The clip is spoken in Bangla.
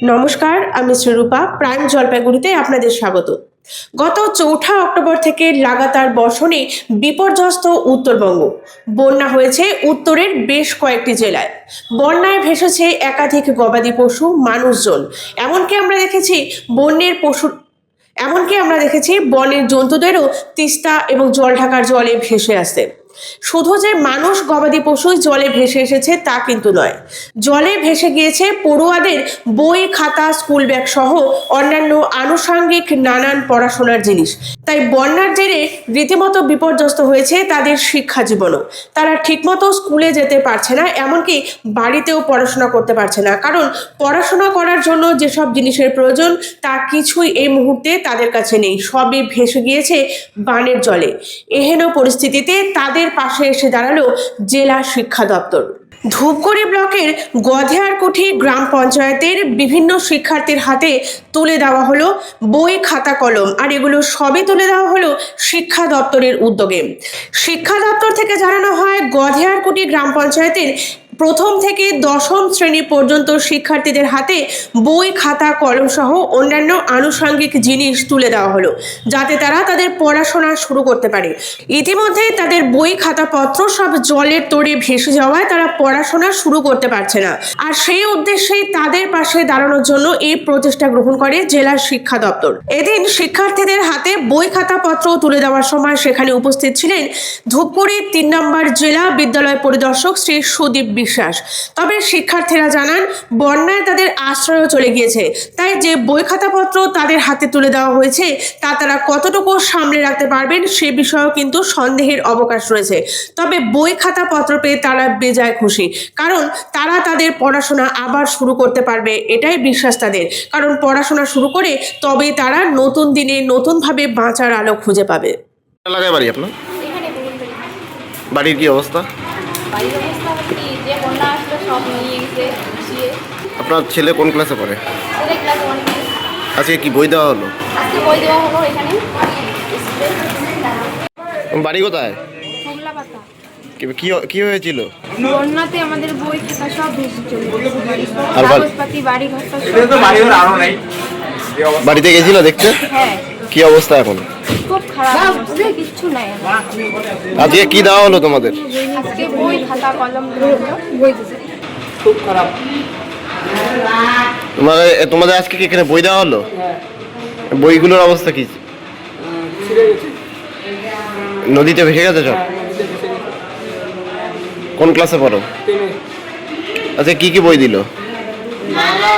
নমস্কার, আমি শ্রীরূপা। প্রাইম জলপাইগুড়িতে আপনাদের স্বাগত। গত ৪ঠা অক্টোবর থেকে লাগাতার বর্ষণে বিপর্যস্ত উত্তরবঙ্গ। বন্যা হয়েছে উত্তরের বেশ কয়েকটি জেলায়। বন্যায় ভেসেছে একাধিক গবাদি পশু, মানুষজন। এমনকি আমরা দেখেছি বনের জন্তুদেরও তিস্তা এবং জলঢাকার জলে ভেসে আসতে। শুধু যে মানুষ, গবাদি পশুই জলে ভেসে এসেছে তা কিন্তু নয়, জলে ভেসে গিয়েছে পড়ুয়াদের বই, খাতা, স্কুল ব্যাগ সহ অন্যান্য আনুষঙ্গিক নানান পড়াশোনার জিনিস। তাই বন্যার জেরে রীতিমতো বিপর্যস্ত হয়েছে তাদের শিক্ষা জীবনও। তারা ঠিকমতো স্কুলে যেতে পারছে না, এমনকি বাড়িতেও পড়াশোনা করতে পারছে না, কারণ পড়াশোনা করার জন্য যেসব জিনিসের প্রয়োজন তা কিছুই এই মুহূর্তে তাদের কাছে নেই। সবই ভেসে গিয়েছে বানের জলে। এহেন পরিস্থিতিতে তাদের পাশে এসে দাঁড়ালো জেলা শিক্ষা দপ্তর। ধূপগুড়ি ব্লকের গধেয়ারকুঠি গ্রাম পঞ্চায়েতের বিভিন্ন শিক্ষার্থীর হাতে তুলে দেওয়া হলো বই, খাতা, কলম, আর এগুলো সবই তুলে দেওয়া হলো শিক্ষা দপ্তরের উদ্যোগে। শিক্ষা দপ্তর থেকে জানানো হয়, গধেয়ারকুঠি গ্রাম পঞ্চায়েতের প্রথম থেকে দশম শ্রেণী পর্যন্ত শিক্ষার্থীদের হাতে বই, খাতা, কলম সহ অন্যান্য আনুষঙ্গিক জিনিস তুলে দেওয়া হলো, যাতে তারা তাদের পড়াশোনা শুরু করতে পারে। ইতিমধ্যে তাদের বই, খাতাপত্র সব জলের তোড়ে ভেসে যাওয়ায় তারা পড়াশোনা শুরু করতে পারছে না। আর সেই উদ্দেশ্যেই তাদের পাশে দাঁড়ানোর জন্য এই প্রচেষ্টা গ্রহণ করে জেলা শিক্ষা দপ্তর। এদিন শিক্ষার্থীদের হাতে বই, খাতাপত্র তুলে দেওয়ার সময় সেখানে উপস্থিত ছিলেন ধূপগুড়ির ৩ নম্বর জেলা বিদ্যালয় পরিদর্শক শ্রী সুদীপ বিশ্বাস। তবে শিক্ষার্থীরা জানান, বন্যায় তাদের আশ্রয়ও চলে গিয়েছে, তাই যে বই, খাতাপত্র তাদের হাতে তুলে দেওয়া হয়েছে তা তারা কতটুকু সামলে রাখতে পারবেন সে বিষয়েও কিন্তু সন্দেহের অবকাশ রয়েছে। তবে বই, খাতাপত্র পেয়ে তারা বেজায় খুশি, কারণ তারা তাদের পড়াশোনা আবার শুরু করতে পারবে, এটাই বিশ্বাস তাদের। কারণ পড়াশোনা শুরু করে তবেই তারা নতুন দিনে নতুনভাবে বাঁচার আলো খুঁজে পাবে। এলাকায় বাড়ি আপনার? বাড়ির কি অবস্থা? আপনার ছেলে কোন ক্লাসে পড়ে? আজকে কি বই দেওয়া হলো? বাড়ি কোথায়? কি হয়েছিল? বন্যাতে আমাদের বই, খাতা সব ভেসে চলে গেছে। আর কাগজপাতি, বাড়ি ঘর সব। বাড়িতে গেছিল দেখতে? হ্যাঁ। কি অবস্থা এখন? খুব খারাপ অবস্থা, কিচ্ছু নাই। আজকে কি দেওয়া হলো তোমাদের? আজকে বই, খাতা, কলম বই দিয়েছে। খুব খারাপ। তোমাদের আজকে কি এখানে বই দেওয়া হলো? বইগুলোর অবস্থা কি? নদীতে ভেসে গেছে সব? কোন ক্লাসে পড়ো? আচ্ছা, কি কি বই দিল? বাংলা